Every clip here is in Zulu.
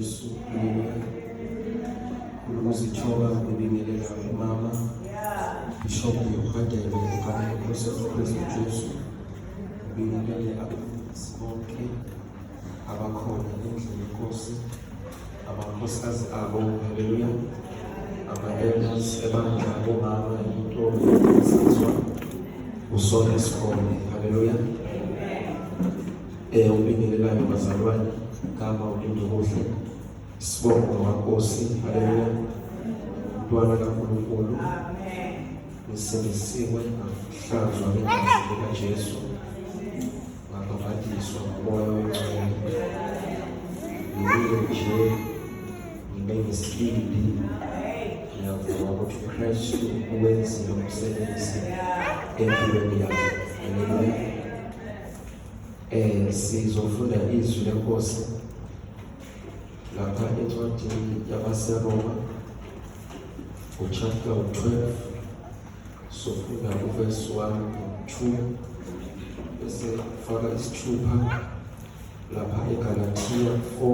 Yesu kulumuzithoba kubingelela umama Bishop Yokadebe kanye Joseph Kristu Jesu kubingelele abafundi bonke abakhona endlini Nkosi abakhosikazi abo haleluya ama-elders ebandla bomama intombi esizwa usona esikhona haleluya ubingelelayo bazalwane kama ulindo kuhle sibonga waNkosi haleluya Mntwana kaNkulunkulu nisindisiwe ngahlanzwa ngegazi likaJesu ngabhapathiswa ngomoya wengcwele ngibe nje ngibe ngesibindi ngiyavuma ukuthi uKristu uwenzile umsebenzi empilweni yami haleluya sizofunda izwi leNkosi lapha encwadini yabaseRoma chapter 12 sofunda verse 1 to 2 bese faka isithupha lapha eGalatia 4:19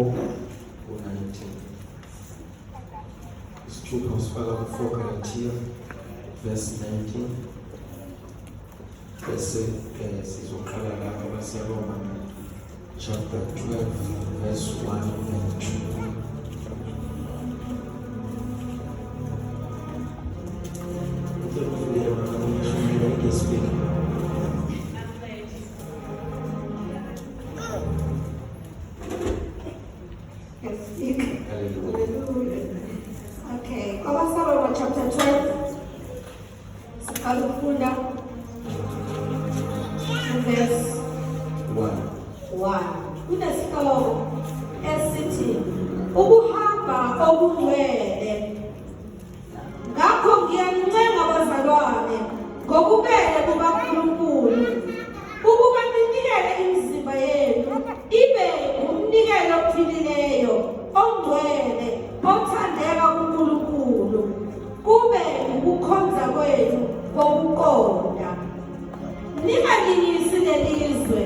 isithupha usifaka ku Galatia verse 19 bese sizoqala lapha baseRoma chapter 12 verse 1 and 2. Okay, Roma chapter 12. Sikafunda verse 1. Kunesihloko esithi ukuhamba okungcwele. Ngakho ngiyanincenga bazalwane ngokubele kukaNkulunkulu ukuba ninikele imizimba yenu ibe umnikelo ophilileyo ongcwele othandeka kuNkulunkulu kube ukukhonza kwenu kokuqonda. Ningalingisi lelizwe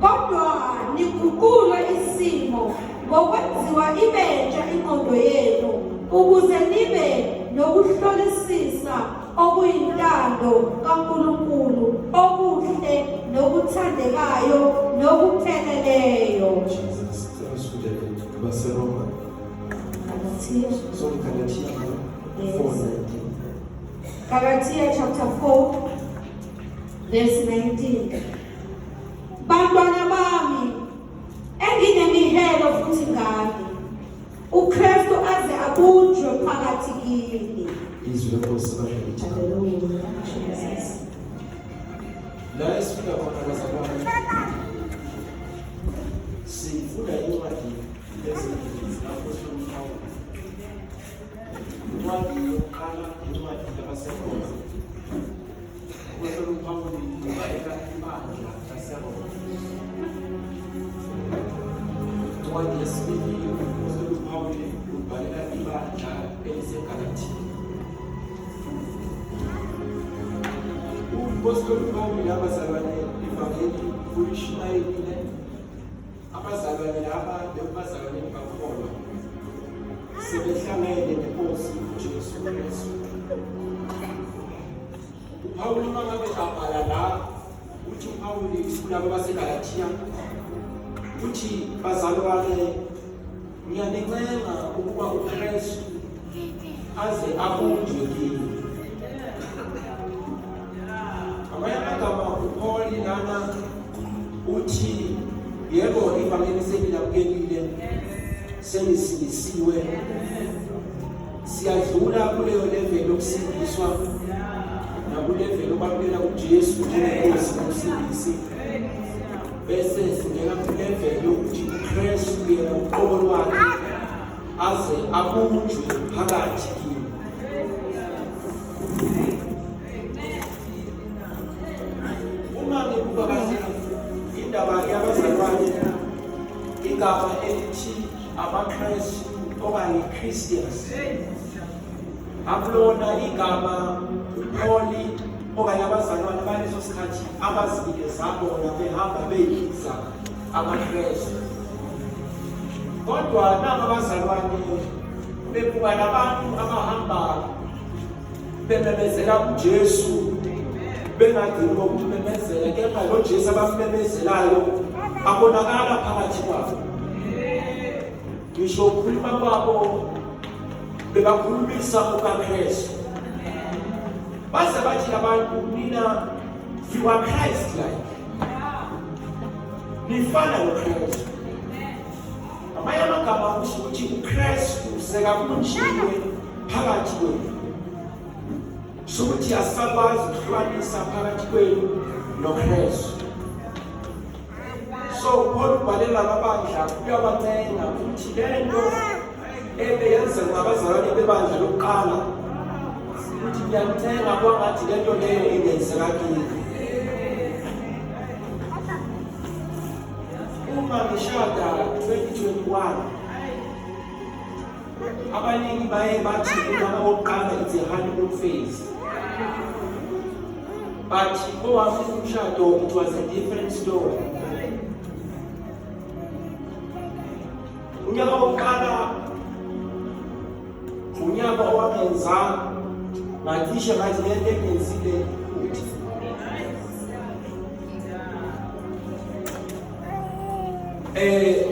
kodwa niguqule isimo ngokwenziwa ibentsha ingqondo yenu ukuze nibe nokuhlolisisa okuyintando kaNkulunkulu okuhle nokuthandekayo nokupheleleyo. Jesus, baseRoma Galatia chapter 4 verse 19. Bantwana bami enginemihelo futhi ngani uKristu aze abunjwe phakathi kini. Izwi leNkosi lithi Hallelujah. Jesus. la esifika khona bazalwane sifunda incwadi eziningi zikaPhostoli Pawulo. Incwadi yokuqala incwadi yabaseRoma. UPhostoli Pawulo ubhaleka ibandla laseRoma. Incwadi yesibili uPhostoli Pawulo ubhaleka ibandla eliseGalatia. UPhostoli Pawulo abazalwane ivangeli ulishumayelile abazalwane laba bezalwane bakholwa sebehlangene neNkosi uJesu Kristu. uPawulo mangabe abhala la uthi uPawulo kulabo baseGalatia uthi bazalwane ngiyanincenga ukuba uKristu aze abunjwe kini. Amagama uPaul lana uthi yebo ivangeli selilaphelile selisindisiwe siyadlula kuleyo level yokusindiswa nakulevel obalekela uJesu njengenkosi nomsindisi bese singena kulevel yokuthi uKristu yena uqobo lwakhe aze abunjwe phakathi kini. Indaba yabazalwane igama elithi abaKristu okanye Christians akulona igama uPaul okanye abazalwane baleso sikhathi abazinikeza bona behamba beyiza abaKristu Kodwa naba abazalwane bebuka nabantu abahamba bememezela uJesu bengadini ngokumemezela, kepha lo Jesu abamemezelayo abonakala phakathi kwabo. Ngisho ukukhuluma kwabo bebakhulumisa ukaKristu. Base bathi abantu, mina you are Christ-like. Nifana noKristu. Amanye amagama kusho ukuthi uKristu sekakunjiwe phakathi kwenu. Sokuthi asakwazi ukuhlukanisa phakathi kwenu noKristu. So Paul ubhalela amabandla uyabancenga ukuthi lento ebeyenza ngabazalwane bebandla lokuqala ukuthi ngiyancenga kwangathi lento leyo ingenzeka kini. Uma ngishada 2021 abaningi baye bathi unyaka wokuqala it's a honeymoon phase. But owami umshado it was a different story. Unyaka wokuqala unyaka owangenza ngathisha ngathi lento engenzile ukuthi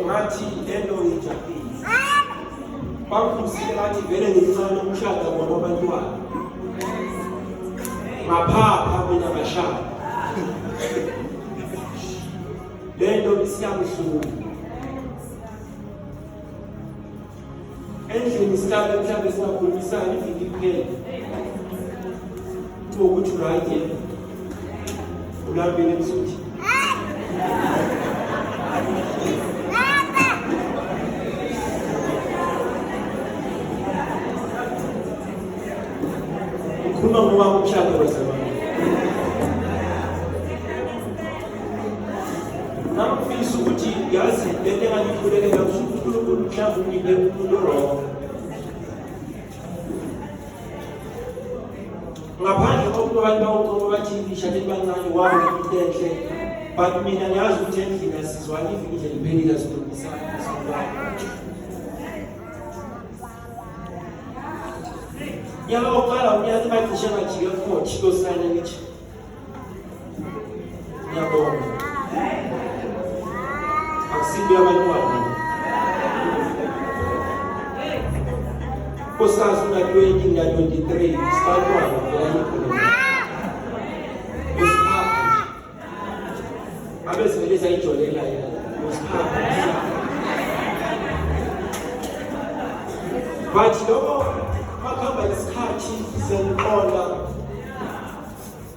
ngathi lento ngijabulile. Bangifusile ngathi vele ngicela umshado bona abantwana ngaphapha mina ngashada. Lento isiyabuhlungu. Endlini sihlala mhlawumbe singakhulumisana iviki iphela ukuthi right yena ulambile msuthi ukhuluma ngoba umshado wezabanye namfisa ukuthi yazi lento engangikhulekela uNkulunkulu mhlawumbe ungibe umuntu wrong. Ngaphandle kokuba abantu bathi ngishade bancane wawo into enhle, but mina ngiyazi ukuthi endlini asizwani iviki nje liphela sikhulumisana. Nyaka oqala unyaka bacishe ngajike 4 chilo sana ngithi ngiyabonga akusibe abantwana Kosas na 2023 startwa ngiyayikho abesivele sayijolela bathi lokho makhamba isikhathi senqola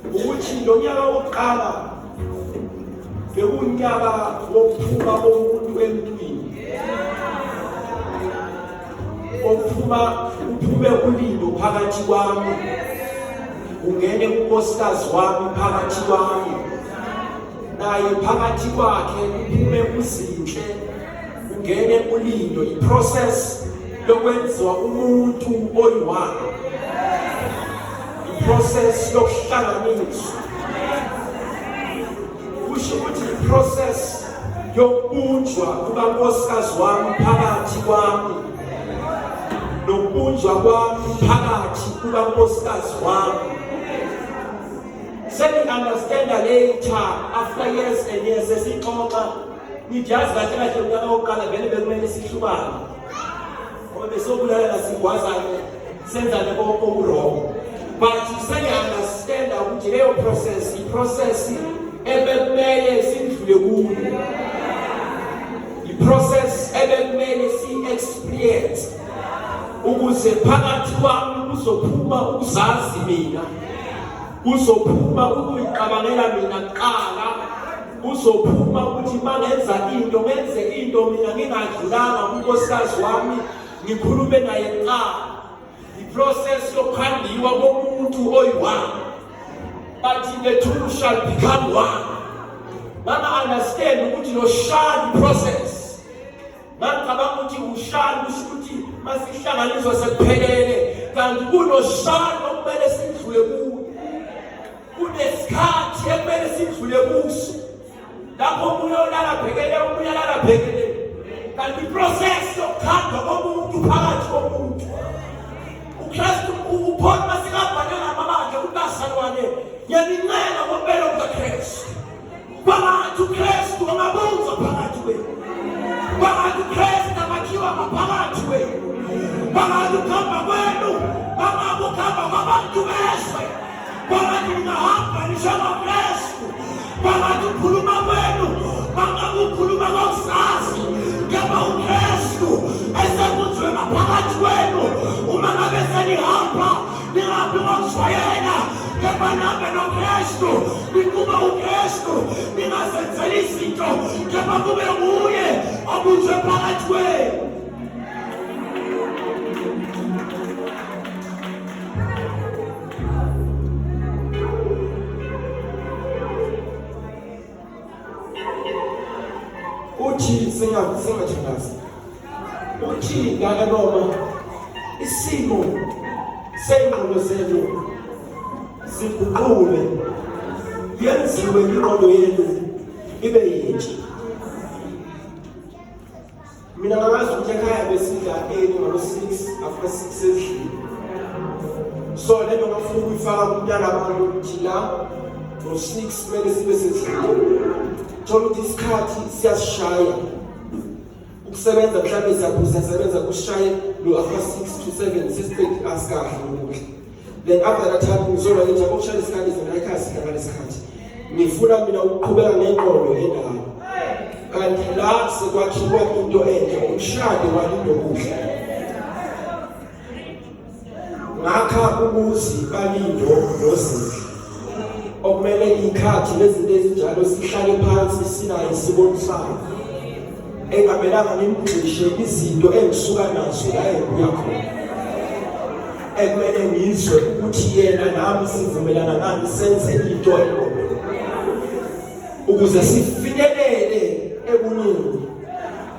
ukuthi lo nyaka wokuqala bekunyaka wokuphuma komuntu emntwini uphume ulindo phakathi kwami ungene kunkosikazi wami phakathi kwami naye phakathi kwakhe uphume uzinhle ungene ulindo iprocess lokwenziwa umuntu oyiwani iprocess yokuhlanganiswa kusho ukuthi iprocess yokubunjwa kukankosikazi wami phakathi kwami nokubunjwa kwami phakathi kukankosikazi wami. Understand later after years and years esixoxa nijazi kahle kahle unyaka wokuqala vele bekumele sihlukane ngoba besobulala sigwazane senzane kokurongo, but understand ukuthi leyo process iprocess ebekumele sidlule kuyo, iprocess ebekumele si-experience ukuze phakathi kwami kuzophuma ukuzazi mina, kuzophuma ukuyicabangela mina kuqala, kuzophuma ukuthi mangenza into ngenze into mina ngingadlulanga kunkosikazi wami ngikhulume naye kuqala. Iprocess yokhandiwa komuntu oyiwani, but the two shall become one. Mama understand ukuthi lo shall process ngicabanga ukuthi ushali ukuthi masihlanganiswa sekuphelele, kanti kulo shali okumele sidlule kuyo, kunesikhathi ekumele sidlule kuso lapho umuntu olala bhekele umuntu olala bhekele kanti iprocess yokukhanda komuntu phakathi komuntu uKristu uphona masikabhalela amabandla kubasalwane yaninqena ngompela kukaKristu phakathi uKristu amabuzo phakathi kwenu phakathi uKristu amakhiwa phakathi kwenu phakathi ukuhamba kwenu bangabukhamba kwabantu beswe phakathi ungahamba nishomakristu phakathi ukhuluma kwenu bangabukhuluma ngokusazi kepha uKristu esekuzwe maphakathi kwenu uma ngabe senihamba ningabi ngokuswayela kepha nabe noKristu nikuba uKristu ningasenzeli izinto kepha kube nguye obuzwe phakathi kwenu. Uthi singathandazi uthi ngakanoma isimo sengqondo zenu siguqule yenziwe ingqondo yenu ibe yintsha. Mina ngamazi ukuthi ekhaya besidla 8 ngo-6 after 6 endlini, so lento ngafuna ukuyifaka kumntana abantu ukuthi la ngo-6 kumele sibe sendlini. Thola ukuthi isikhathi siyasishaya ukusebenza mhlawumbe siyasebenza kushaye lo after 6 to 7 sesibheki asikahle ukudla. Then after that time ngizolwa nje ukushaya isikhathi zona ekhaya sihlangana isikhathi ngifuna mina ukuqhubeka nengqondo endala kanti la sekwakhiwa into enhle umshado walinto kuhle ngakha umuzi balindo noZindla okumele ikhathi lezinto ezinjalo sihlale phansi sinayo isibonisana engamelanga nimgcishe izinto engisuka nazo la ebuya khona ekumele ngizwe ukuthi yena nami sivumelana nami senze into elona ukuze sifinyelele ebunini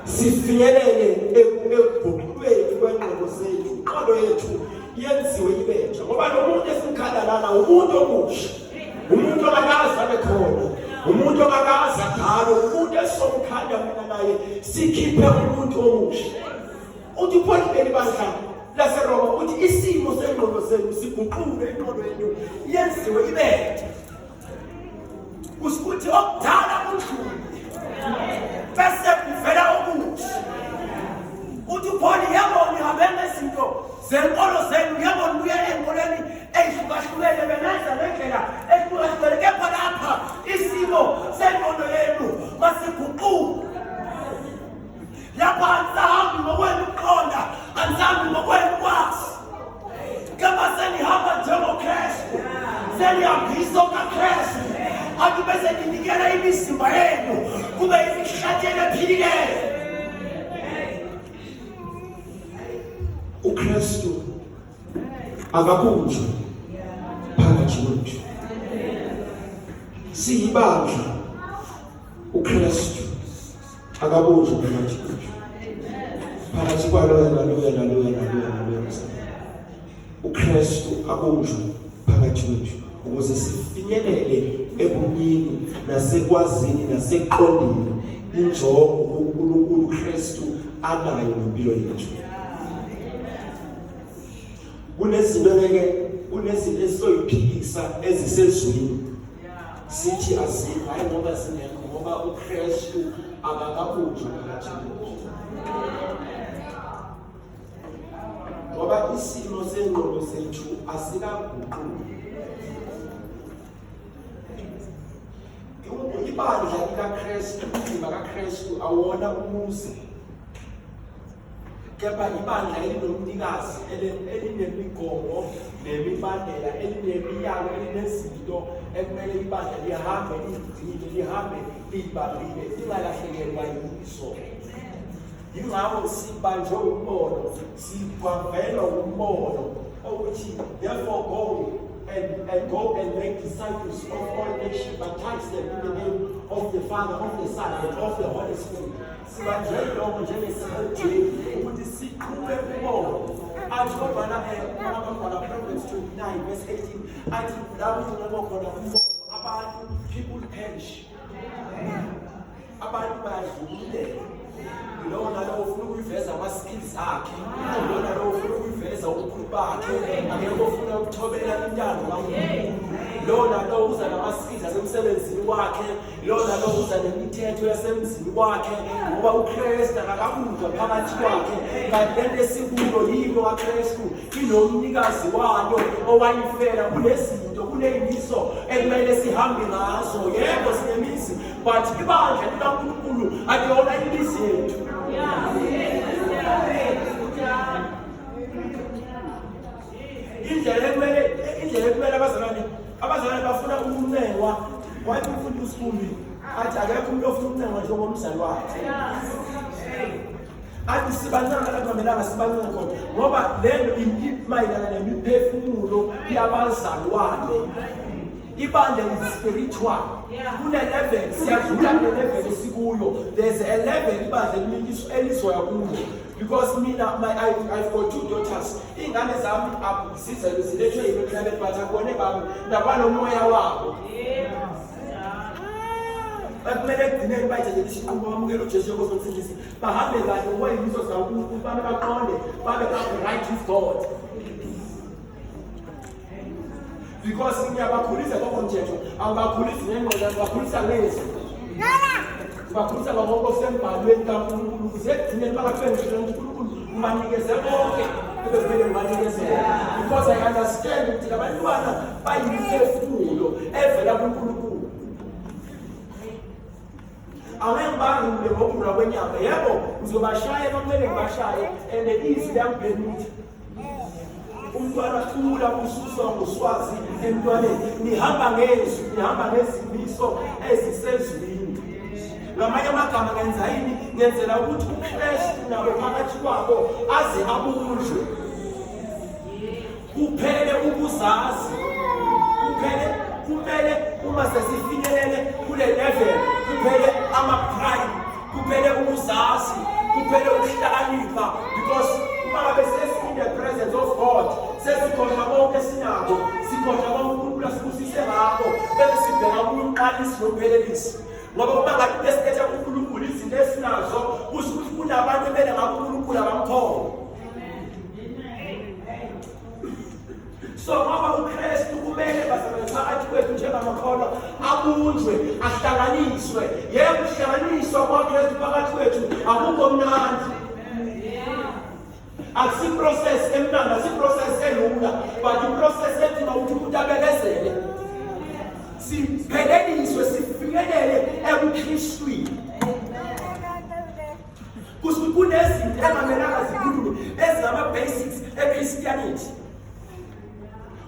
sifinyelele ekuguqulweni kwengqondo zethu ingqondo yethu yenziwe ibentsha ngoba lo muntu esimkhandalana umuntu omusha umuntu ongakazi abe khona umuntu ongakazi adalo umuntu esomkhanda mina naye sikhiphe umuntu omusha. Uthi uPaul belibandla laseRoma uthi isimo sengqondo zenu siguqule ingqondo yenu yenziwe ibentsha usikuthi okudala kudlule bese kuvela okusha. Uthi uPaul yabona ihambe nezinto zenkolo zenu yabona uya enkolweni eyihlukahlukene benenza ngendlela ehlukahlukene kepha lapha isimo sengqondo yenu masiguquke. Lapha angisahambi ngokwenu ukuqonda angisahambi ngokwenu ukwazi kepha senihamba njengoKristu senihambisa okaKristu athi bese ninikela imizimba yenu kube imihlatshelo ephilileyo. uKristu akabunjwe phakathi kwethu siyibandla uKristu akabunjwe phakathi kwethu phakathi kwaloyo naloyo uKristu akabunjwe phakathi kwethu ukuze sifinyelele ebunyini nasekwazini nasekuqondeni injongo uNkulunkulu uKristu anayo ngempilo yethu. Kunezinto esizoyiphikisa ezisezweni sithi azikho hayi ngoba singekho ngoba uKristu akakabunjwa phakathi kwethu ngoba isimo sengqondo zethu asikaguquki. Ibandla likaKristu umzimba kaKristu awona umuzi kepha ibandla elinomnikazi elinemigomo nemibandela elinemiyalo elinezinto ekumele ibandla lihambe lihambe libambile lingalahlekelwa yiso. Yingakho sibanjwe umbono sigwavelwa umbono ukuthi therefore go and make disciples of all nations, baptize them in the name of the Father, of the Son, and of the Holy Spirit. Sibanjwe lokho njengesikhathi ukuthi siqhube umbono athi kodwa Proverbs 29 verse 18 athi lapho kunokhona umbono abantu people perish abantu bayadlulile lona lo ufuna ukuveza ama-skills akhe, lona lo ufuna ukuveza ubukhulu bakhe, akekho ofuna ukuthobela intando kaNkulunkulu, lona lo uza nama-skills asemsebenzini wakhe, lona lo uza nemithetho yasemzini wakhe, ngoba uKristu akakabuzwa phakathi kwakhe. Kanti lento esikuyo yilo kaKristu inomnikazi wayo owayifela. Kunezinto, kuney'miso ekumele sihambe ngazo. Yebo sinemizi, but ibandla likaNkulunkulu akuyona imizi yethu. Indlela ekumele abazalwane bafuna ukunengwa. Wathi umfundi uSkhumbi athi akekho umuntu ofuna ukunengwa njengomzali wakhe. Athi sibancane la kungamelanga sibancane khona, ngoba lento imayelana nemiphefumulo yabazalwane. Ibandla is spiritual. Kune-level siyadlula kune-level esikuyo. There's a level ibandla elizwa kuyo. Because I've got 2 daughters. Ingane zami zilethwe yimiclebet, but akubone bami nabanomoya wabo. Bakumele ekugcineni bayithathelishe inqubo bamukela uJesu njengomsindisi, bahambe kahle ngoba yimiso zikaNkulunkulu, babe baqonde, babe right with God. Because ngiyabakhulisa ngokomthetho, angibakhulisi ngengqondo, ngibakhulisa ngezwi. Bakhulisa ngakho sembhalweni kaNkulunkulu ukuze ekugcineni bangaphendukeli uNkulunkulu ubanikeze konke ebevele ubanikeze. Because I understand ukuthi labantwana bayimiphefumulo evela kuNkulunkulu. Awengibangule ngokudlula kwenyama. Yebo ngizobashaya bakumele ngibashaye, and izwi liyangiphenutha. Umntwana khula ususwa ngoswazi emntwaneni. Nihamba ngezwi, nihamba ngezimiso ezisezwini. Ngamanye amagama ngenza yini? Ngenzela ukuthi uKristu nawe phakathi kwabo aze abunjwe. Kuphele ukuzazi. Kuphele uma sesifinyelele kule level, kuphele ama-pride, kuphele ukuzazi, kuphele ukuhlakanipha. Because uma ngabe in the presence of God, sesikhona konke sinako, sikhona uNkulunkulu asibusise ngakho, bese sibheka kumqalisi nomphelelisi. Ngoba uma ngabe besikhetha uNkulunkulu izinto esinazo, kusho ukuthi kunabantu ebele ngakho uNkulunkulu abamkhona. So ngoba uKristu kumele basebenze phakathi kwethu njengamakholwa, abunjwe, ahlanganiswe. Yebo ukuhlanganiswa kwaKristu phakathi kwethu akukho mnandi. Akusi-process emnandi, akusi-process elula, but i-process ethi ukuthi umuntu abekezele. Sipheleliswe, sifinyelele ebuKristwini. Kunezinto engamelanga zikhulunywe ezingama-basics e-Christianity.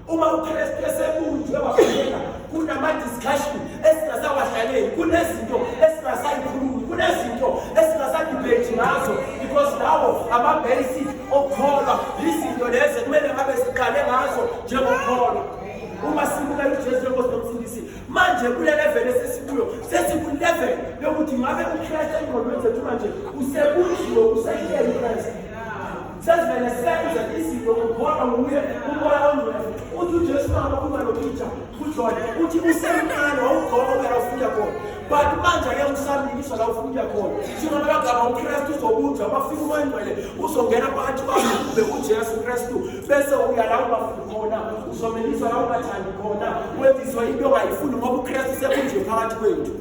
Uma uKristu esebunjwe wafika, kunama-discussion esingasawahlaleli, kunezinto esingasayikhulumi, kunezinto esingasadibate ngazo, because nawo ama-basic okukholwa izinto lezo kumele ngabe siqale ngazo njengokukholwa. Uma simukela uJesu njengomsindisi, manje kule level esesikuyo, sesiku-level yokuthi ngabe uKristu engqondweni zethu manje usebunjiwe, usehleli uKristu. Sesivele senze izinto ngokukholwa nguye umoya ongcwele. Uthi uJesu angakhuluma noPeter kuJohn, uthi usemncane wawugqoka la ufunda khona, but manje ake usambikiswa la ufunda khona. Singona kagama uKristu uzobunjwa, bafika umoya ongcwele uzongena phakathi kwabo kube uJesu Kristu, bese uya la ungafuni khona, uzomeliswa la ungathandi khona, wenziswa into ongayifuni ngoba uKristu sebunjwe phakathi kwethu.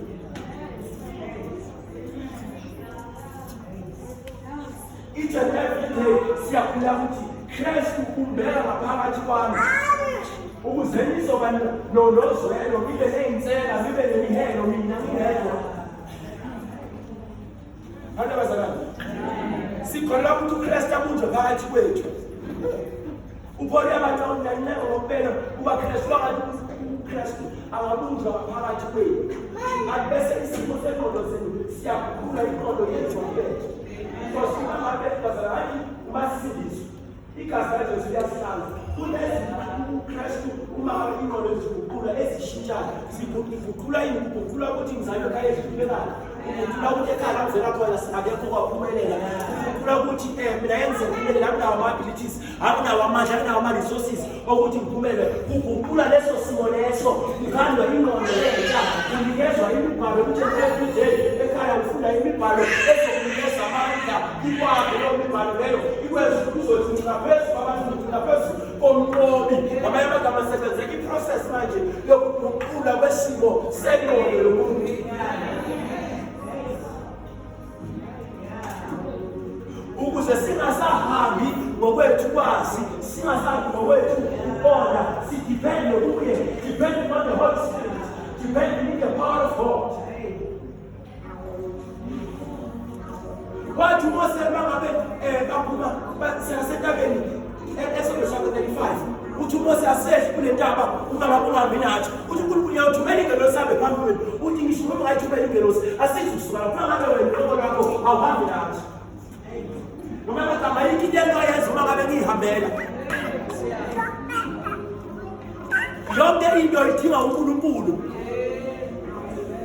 Each and every day siyakhula ukuthi Kristu umbeka ngaphakathi kwami. Ukuze nizoba nozwelo, ngibe ney'nsela, ngibe nemihelo mina ngingedwa. Abantu abazalwane, sikholwa ukuthi uKristu abunjwe phakathi kwethu. Uphole abantu awunaneko ngokupela kuba Kristu wakati uKristu angabunjwa phakathi kwethu. Bese isimo sengqondo zenu siyakhula ingqondo yethu ngokuphethe. Because uma ngabe bazalwane umasindiswa, igazi laJesu liyasihlala. uKristu uma ngabe ingqondo ziguqula ezishintshayo, ziguqula guqula ukuthi ngizalwe ekhaya edlulekayo, guqula ukuthi ekhaya ngivela khona akekho kwaphumelela, guqula ukuthi mina yenze ngiphumelele, anginawo ama-abilities, anginawo amandla, anginawo ama-resources okuthi ngiphumelele. Kuguqula leso simo leso, kukhandwa ingqondo entsha, unikezwa imibhalo ukuthi every day ekhaya ufunda imibhalo ezokunikeza ikwakhe leyo mibhalo leyo ikwenza ukuthi uzothi ngaphezu kwabantu ngaphezu komqobi ngamanye amagama asebenzeka iprocess manje yokuguqula kwesimo sengqondo yomuntu. Ukuze singasahambi ngokwethu kwazi, singasahambi ngokwethu ukubona, sidepende kuye, depending on the Holy Spirit, depending on the power of God. Wathi uMose bangabe baphuma siyasetabeni eSodom chapter 35 uthi uMose asehle kule ntaba ungabi nathi uthi uNkulunkulu uyawuthumela ingelosi abe phambi kwenu uthi ngisho noma ungayithumela ingelosi asithi kusuka lapha ngabe wena uqobo lwakho awuhambi nathi noma amagama yikho into engayenza uma ngabe ngiyihambela yonke into idinga uNkulunkulu.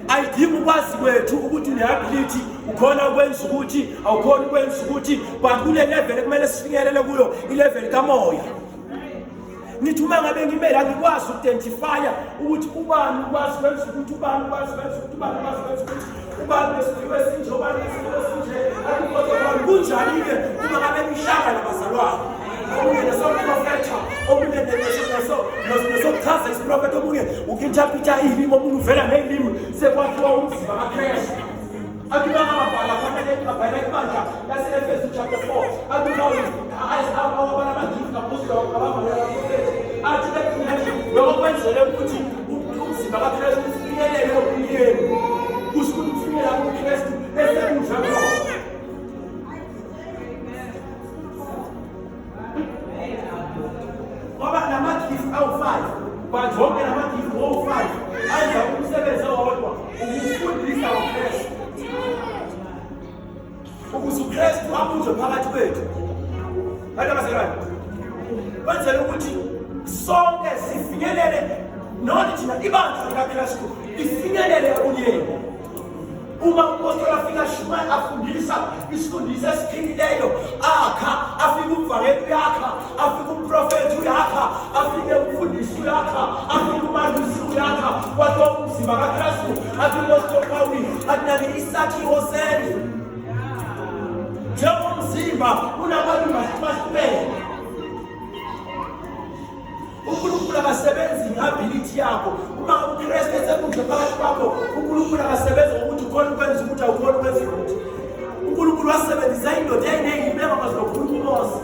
Ayidingi ukwazi kwethu ukuthi une-ability ukhona ukwenza ukuthi awukhona ukwenza ukuthi but kule level kumele sifinyelele kuyo ilevel kamoya. Nithi uma ngabe ngimele angikwazi ukuidentifya ukuthi ubani ukwazi kwenza ukuthi ubani ukwazi kwenza ukuthi ubani ukwazi kwenza ukuthi ubani nesiphiwo esinje ubani nesiphiwo esinje akukodwa kunjani-ke uma ngabe nihlanga nabazalwane omunye nesoprofetha omunye nesokuchaza isiprofetha omunye ukinthapitha iy'limi omunye uvela ney'limi sekwakhiwa umzimba kaKristu. Akubanga amabhala fanele abhala ibandla lase-Efesu chapter 4 abana abangifu kapostoli abavalela athi lokho kwenzele ukuthi umzimba kaKristu ufinyelele okuniyeni kusho ukuthi ufinyelela kuKristu esekudla lokho. Ngoba lamagifu awu-5 but wonke lamagifu awu-5 ayenza umsebenzi owodwa ukufundisa uKristu ukuze uKristu abuzwe phakathi kwethu. Bantu abazalwane kwenzela ukuthi sonke sifinyelele noma thina ibandla likaKristu lifinyelele kunyeni. Uma umpostoli afika shuma afundisa isifundiso esiqinileyo akha afike umvangeli uyakha afike umprofethi uyakha afike umfundisi uyakha afike umalusi uyakha kwathiwa umzimba kaKristu athi umpostoli Pawuli athi isakhiwo sendlu njengomzimba unabantu bahlukene. uNkulunkulu akasebenzi nge-ability yakho. Uma uKristu esekudla phakathi kwakho uNkulunkulu akasebenzi ngokuthi ukhona ukwenza ukuthi awukhona ukwenza ukuthi. uNkulunkulu wasebenzisa indoda eyayiney'limi engakwazi nokukhuluma uMose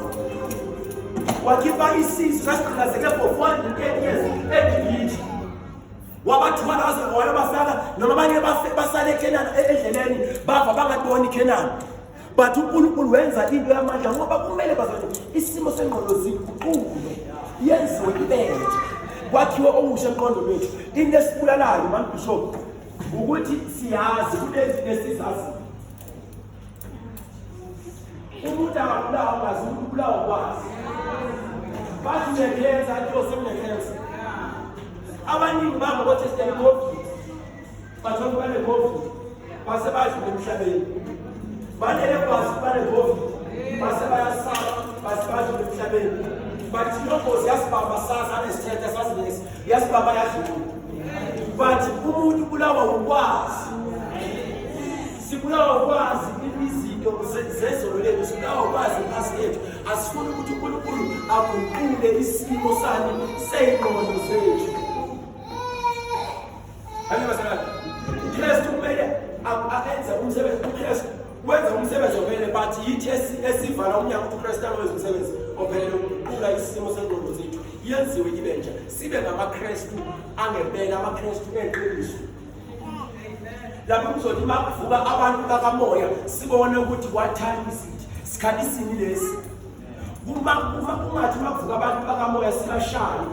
wakhipha isizwe sasigqilazeke for 410 years eGibhithe wabathwala wayobafaka noma abanye basale eKhenani endleleni bava bangatiboni iKhenani. But uNkulunkulu wenza into yamandla ngoba kumele bazalwane isimo sengqondo ziguqulwe yenziwe ibenje kwakhiwe okusha emqondweni wethu. Into esibulalayo mabishop ukuthi siyazi kunezinto esizazi. Umuntu akabulawa ngazi ukuthi ubulawa kwazi bathi unecancer athi osenecancer. Abaningi bangabothesitela COVID bathola bane-COVID base badlule emhlabeni. Banele kwazi bane-COVID base bayasala base badlule emhlabeni. But inongozi yasibamba saza nesithethe sazinesi yasibamba yadlula. But umuntu ubulawa ukwazi. Sibulawa ukwazi izinto zezolo lethu, sibulawa ukwazi impasi yethu. Asifuni ukuthi uNkulunkulu aguqule isimo sani sey'ngqondo zethu. Abazalwane uKristu kumele ayenze umsebenzi. uKristu wenza umsebenzi ophelele but yithi esivala umnyango ukuthi uKristu awenze umsebenzi ophelele ukuguqula isimo sengqondo zethu yenziwe ibenja sibe ngamaKristu angempela, amaKristu eqiniso. Lapho kuzothi uma kuvuka abantu bakamoya sibone ukuthi what time is it, sikhathi sini lesi. Ungathi uma kuvuka abantu bakamoya sibashaye.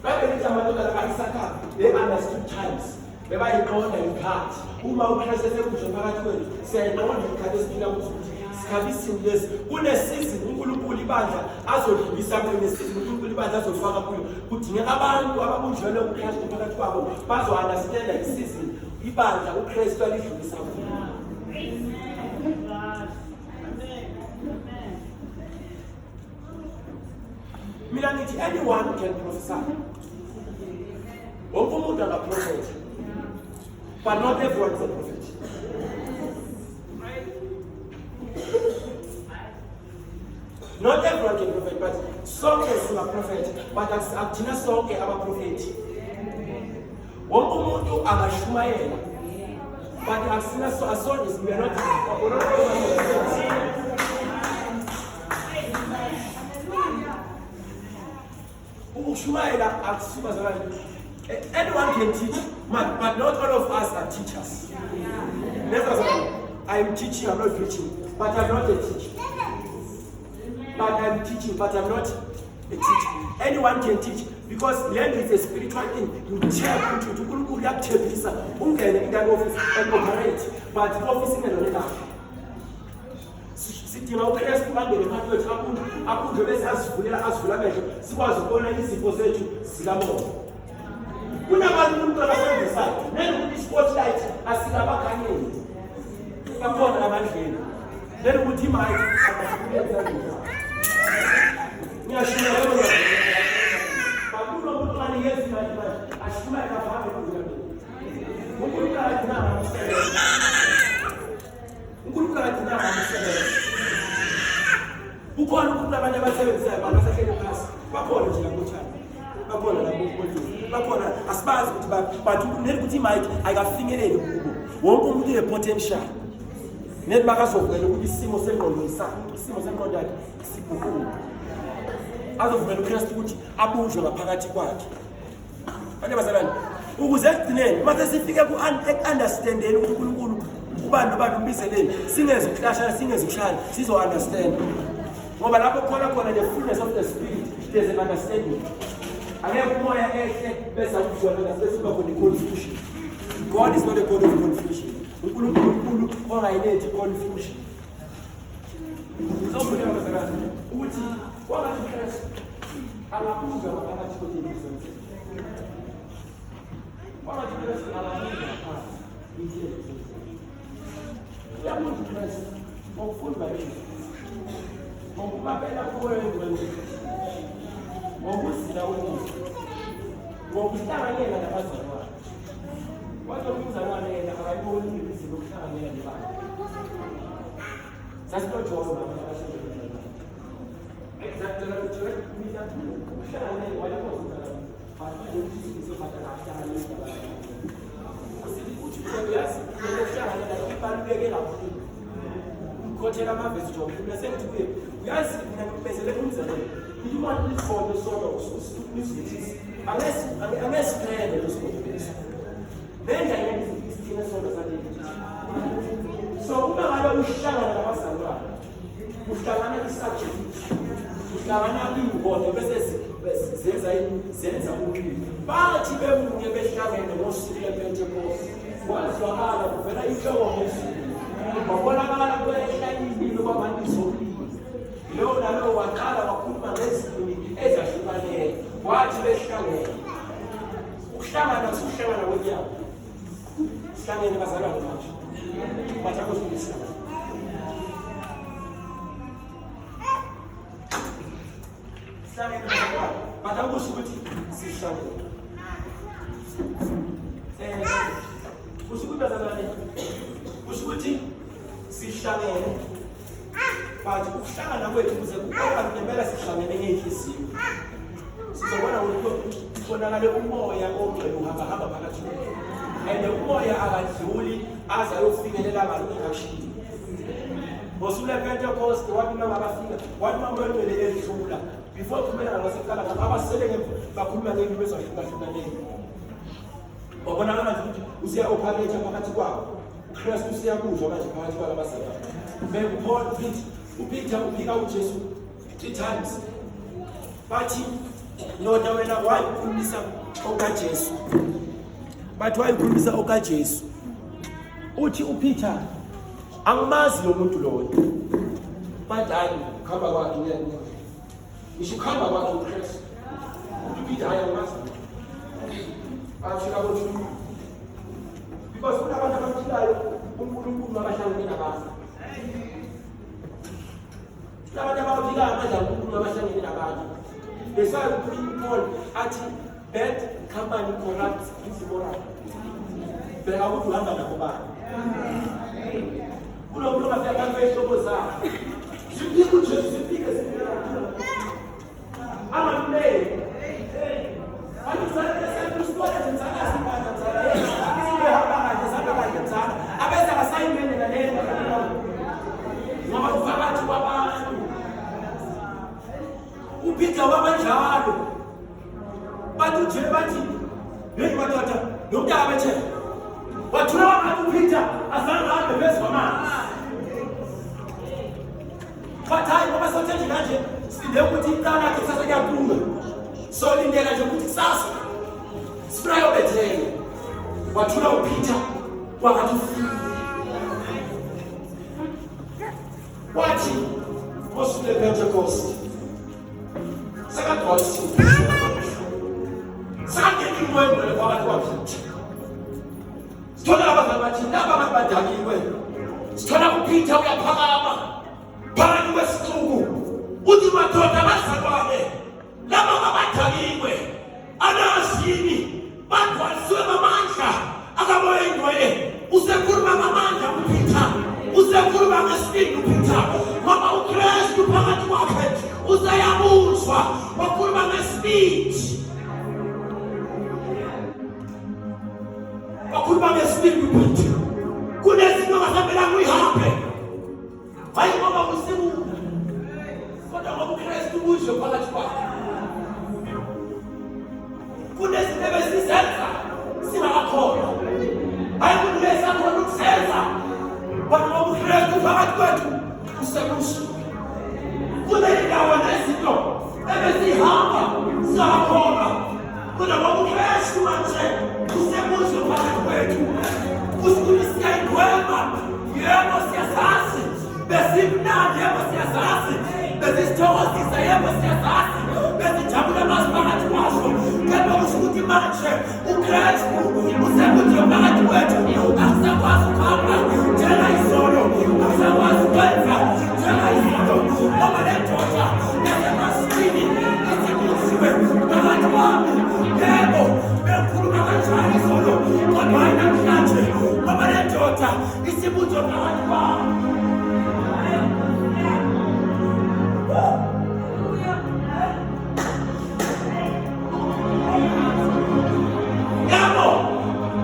Babelithi amadoda kaIsaka they understood times. Bebayiqonda ikhathi. Uma uKristu esekudla phakathi kwethu siyayiqonda ikhathi esiphila kuzo ukuthi sikhathi sini lesi. Kunesizini uNkulunkulu ibandla azodlulisa kunesizini uNkulunkulu ibandla azofaka kuyo. Kudingeka abantu ababunjwele uKristu phakathi kwabo bazo-understanda isizini ibandla uKristu alidlulisa kuyo. Mina ngithi anyone can prophesy. Wonke umuntu angaprofetha. But not everyone is a prophet. Not everyone can prophet, but sonke singaprophet, but akuthina sonke abaprofethi. Wonke umuntu angashumayela, but akusina so as long as we are not. Ushumayela akusuka zakani. Anyone can teach, but not all of us are teachers. I'm teaching, I'm not preaching, but I'm not a teacher. But I'm teaching, but I'm not a teacher. Anyone can teach, because learning is a spiritual thing. You check, you ungene in that office and operate, but the office is not enough. Sidinga uKristu bangene phakathi kwethu aphunde bese asivula amehlo sikwazi ukubona izipho zethu zikamoya. Kunabantu umuntu abasenzisayo nenokuthi spotlight asikabakhanyeni bakhona abandleni nenokuthi imali akasebenza ngiyashila yebo bakulo umuntu manje yezimali ashuma kabahambe kuZambia uNkulunkulu adinga umsebenzi uNkulunkulu adinga umsebenzi ukhona umuntu abanye abasebenzayo bangasahleli phansi bakhona nje lakuthana bakhona lapho bakhona asibazi ukuthi bathu nekuthi imike ayikafinyeleli kubo wonke umuntu une-potential nethi bakazovela ukuthi isimo sengqondo yakhe siguquke azovumela uKristu ukuthi abunjwe ngaphakathi kwakhe. Manje bazalwane ukuze ekugcineni mase sifike ku-understandeni ukuthi uNkulunkulu ubani nobani umbizeleni singezi ukuhlashana singezi ukushana sizo-understand ngoba lapho khona the fullness of the spirit there's an understanding. Angeke umoya ehle bese akuzwana bese kuba khona i-confusion. God is not a God of confusion. uNkulunkulu ongayilethi confusion. Uzofuna bazalwane ukuthi wakati uKristu anakuza wakati kutimisa wakati uKristu anakuza pasi injili yamuntu uKristu ngokufunda yini ngokubabela kuwenza ngokuzila umuntu ngokuhlanganyela nabazalwane wathi umzalwane yena akayiboni izinto zokuhlanganyela nabantu sasinojoza nabantu exactly what you need to do. Shall I why was it? But you see so much after I used to yes, you shall have a up. Coachella Mavis job, you are sent to him. Yes, you want this for the sort of music unless planned in the school. Then I am 16 years old as I did. So, I don't shall have Mushkana is such a Mushkana involved bese zenza umlilo bathi bemunye behlangene ngosile Pentecost wazwakala kuvela inhloko ngesizo babonakala kwehla impilo kwabantu zomlilo lo nalo waqala wakhuluma ngezilimi ezahlukanele wathi behlangene ukuhlangana kuhlangana kwenyama sihlangene bazalwane manje bathakozulisa but I was with you. Sishangene but ukuhlangana kwethu kuze kuqala ngempela sihlangene ngenhliziyo sizobona ukuthi kubonakala umoya ogcwele uhamba phakathi and umoya akadluli aze ayofikelela abantu engashini ngosule Pentecost wathi mangabafika wathi mangwele edlula before kumela ngasekhala abasele bakhuluma ngento bezahlukahlukane wabonakala ukuthi usiya operate phakathi kwabo uKristu usiyakuzwa manje phakathi kwalabasebenzi Paul Peter uphika uJesu 3 times bathi ndoda wena wayikhulumisa okaJesu bathi wayikhulumisa okaJesu uthi uPeter angimazi lo muntu loyo bathi hayi khamba kwakhe yena ishikhamba kwakhe uKristu uPeter ayamazi ashika ukuthi because kunabantu abaphilayo uNkulunkulu abahlangene nabantu abantu abaphila amandla uNkulunkulu abahlangene nabantu besayo uPaul athi bad company corrupts his moral beka ukuthi uhamba nabo bani kulo muntu afika abantu behlobo zakhe sifike uJesu sifike uPeter wabanjalo bathi nje bathi hey madoda nomntaka bethe wathula wathi uPeter azange ahambe phezu kwamanzi bathi hayi ngoba sothethe kanje sinde ukuthi icala lakhe kusasa kuyaphuma solindela nje ukuthi kusasa sifuna ubethele wathula uPeter wathi wathi ngosuku lePentecost sakadwalisa sakangena ingwengwe phakathi kwaPeter sithola abazali bathi laba abantu badakiwe sithola uPeter uyaphakama phakathi kwesixuku uthi madoda bazalwane laba abadakiwe anazini badwaliswe ngamandla akamoya ingcwele usekhuluma ngamandla uPeter usekhuluma ngesibindi uPeter ngoba uKristu phakathi kwakhe usayabuzwa wakhuluma ngesibindi wakhuluma ngesibindi uPeter kunezinto ongasamela uyihambe hayi ngoba usibuka kodwa ngoba uKristu uzwe phakathi kwakhe kunezinto ebesizenza singakakhona hayi kunesakhona ukusenza kodwa ngoba uKristu phakathi kwethu usebusuku kunendawo nezinto ebesihamba singakakhona kodwa ngoba uKristu manje usebusuku phakathi kwethu usikhulisa ingwema yebo siyazazi besimnandi yebo siyazazi besisithokozisa yebo siyazazi besijabula phakathi kwaso kepha kusho ukuthi manje uKristu usebusuku phakathi kwethu akusakwazi ukuhamba njena izolo akusakwazi ukwenza njena izolo ngoba le ndoda yasemasini isibusiwe phakathi kwami yebo bekhuluma kanjani izolo kodwa hayi namhlanje ngoba le ndoda isibusiwe phakathi kwami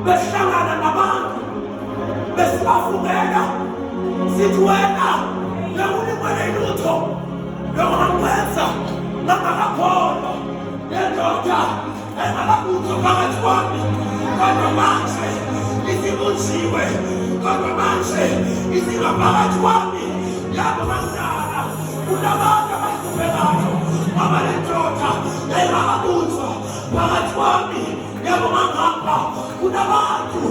behlangana nabantu besibafungela sithi wena ngekulimele lutho ngokwenza ngangakakholwa lendoda engakabuzwa phakathi kwami kodwa manje isibusiwe kodwa manje isingaphakathi kwami yabo bakudala kunabantu abahluphekayo ngoba lendoda engakabuzwa phakathi kwami yabo mangapha kunabantu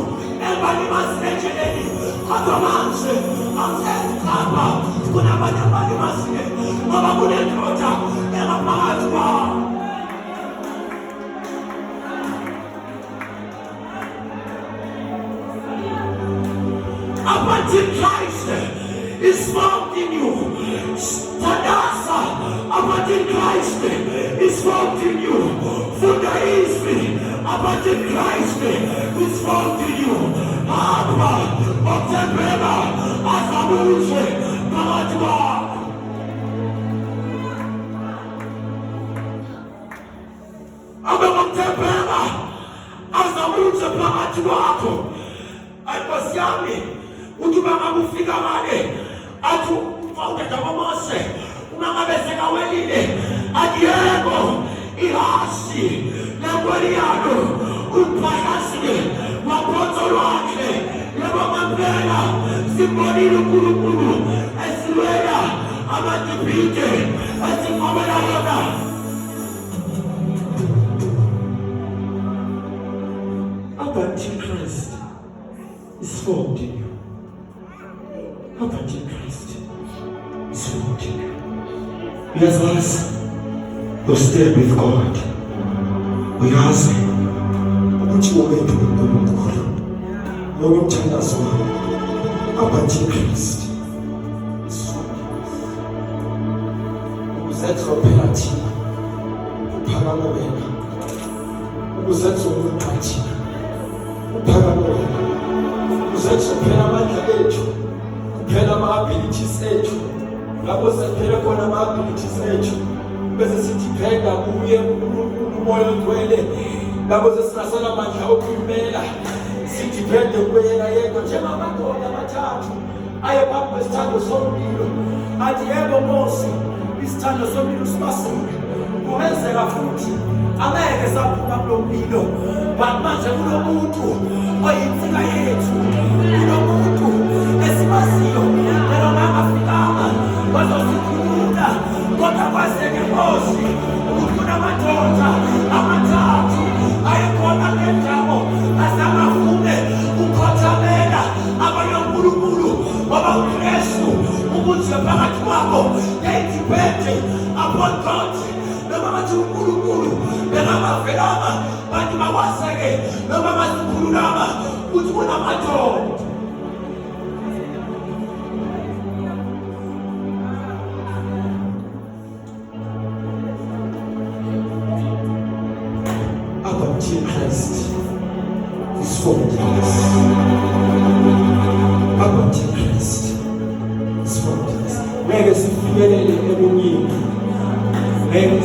ebalimazile endleleni kodwa manje angisekhapha kunabanye abalimazile ngoba kunendoda engaphakathi kwami until Christ is formed in you. Tadasa, until Christ is formed in you. Fudaism, until Christ is formed in you. Abba, Otebeba, Asabuche, Paratwa. Abba, Otebeba, Asabuche, Paratwa. Ayibosiyami uthi bangakufika ngale athi ufawuthetha kwamose ungabe sekawelile athi yebo ihasi lekweliyalo uphahlasile waphoto lwakhe yebo ngempela simbonile uNkulunkulu esilwela amadibhide esifobela yona Antichrist is formed in you. Antichrist is formed in you. Uyazazi your with God. Uyazi ukuthi ubethu uNkulunkulu nokumthandaza wakho. Antichrist is formed in you. Ukuzenza phela thina uphakama wena. Ukuzenza umuntu thina uphakama wena. Uzenza phela amandla ethu. Kuphela ama-abilities ethu. Lapho sephela khona ama-abilities ethu. Bese sidipenda kuye umoya ogcwele. Lapho sesingasela amandla okuphumela. Sidipende kuyena yedwa njengamadoda amathathu. Aye phambi kwesithando somlilo. Athi yebo Nkosi, isithando somlilo sibasule. kungenzeka futhi angeke saphuma kulo mpilo, but manje kunomuntu oyinsika yethu, kunomuntu esimaziyo lelo angafikanga bazosikhulula, kodwa kwazeke Nkosi ukuthi kunamadoda amathathu ayekhona ngendawo azangavume ukhothamela abanyonkulunkulu babaKrestu ukuthi phakathi kwabo they-depende upon God. Noma bathi uNkulunkulu bengabavelanga bantu bakwaseke, noma basikhululanga ukuthi kunamadoda. Our dear Christ is formed us. Our dear Christ is formed us. Ngeke sifinyelele ebumini. Ngeke